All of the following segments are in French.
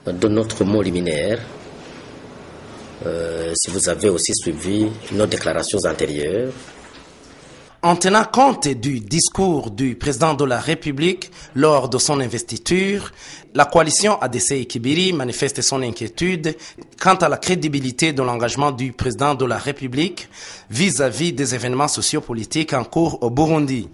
de notre mot liminaire, si vous avez aussi suivi nos déclarations antérieures. En tenant compte du discours du président de la République lors de son investiture, la coalition ADC Kibiri manifeste son inquiétude quant à la crédibilité de l'engagement du président de la République vis-à-vis des événements sociopolitiques en cours au Burundi.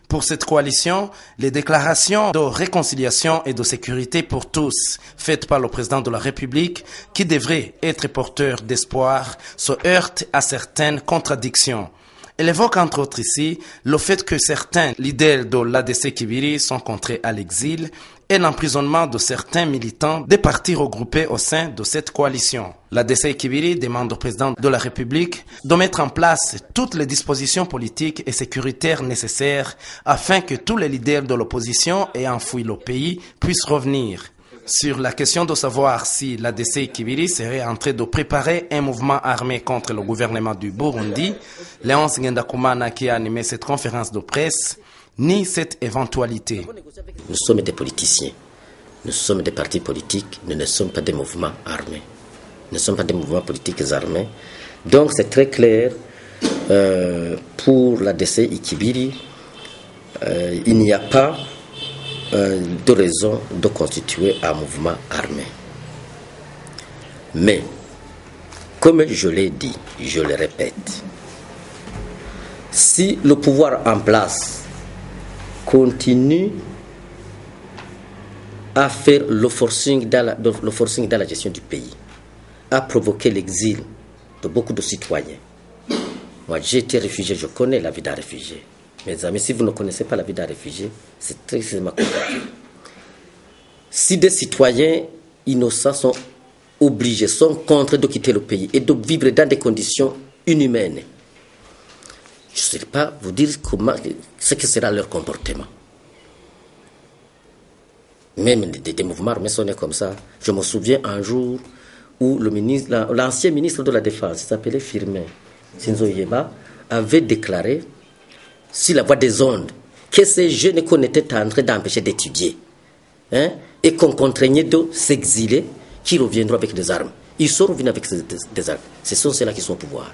Pour cette coalition, les déclarations de réconciliation et de sécurité pour tous faites par le président de la République, qui devraient être porteurs d'espoir, se heurtent à certaines contradictions. Elle évoque entre autres ici le fait que certains leaders de l'ADC Kibiri sont contraints à l'exil et l'emprisonnement de certains militants des partis regroupés au sein de cette coalition. L'ADC Kibiri demande au président de la République de mettre en place toutes les dispositions politiques et sécuritaires nécessaires afin que tous les leaders de l'opposition ayant fui le pays puissent revenir. Sur la question de savoir si l'ADC Kibiri serait en train de préparer un mouvement armé contre le gouvernement du Burundi, Léonce Ngendakumana, qui a animé cette conférence de presse, nie cette éventualité. Nous sommes des politiciens, nous sommes des partis politiques, nous ne sommes pas des mouvements armés. Nous ne sommes pas des mouvements politiques armés. Donc c'est très clair, pour l'ADC Kibiri, il n'y a pas de raison de constituer un mouvement armé. Mais, comme je l'ai dit, je le répète, si le pouvoir en place continue à faire le forcing dans la gestion du pays, à provoquer l'exil de beaucoup de citoyens. Moi, j'ai été réfugié, je connais la vie d'un réfugié. Mes amis, si vous ne connaissez pas la vie d'un réfugié, c'est très compliqué. Si des citoyens innocents sont obligés, sont contraints de quitter le pays et de vivre dans des conditions inhumaines, je ne sais pas vous dire ce que sera leur comportement. Même des mouvements armés sont nés comme ça. Je me souviens un jour où l'ancien ministre de la Défense, il s'appelait Firmin Sinzo Yeba, avait déclaré sur la voie des ondes que ces jeunes qu'on était en train d'empêcher d'étudier, et qu'on contraignait de s'exiler, qui reviendront avec des armes. Ils sont revenus avec des armes. Ce sont ceux-là qui sont au pouvoir.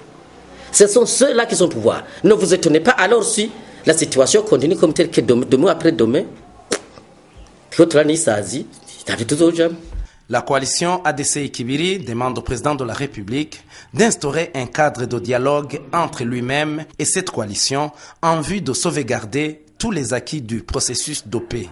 Ce sont ceux-là qui sont au pouvoir. Ne vous étonnez pas alors si la situation continue comme telle que demain après demain, la coalition ADC Kibiri demande au président de la République d'instaurer un cadre de dialogue entre lui-même et cette coalition en vue de sauvegarder tous les acquis du processus de paix.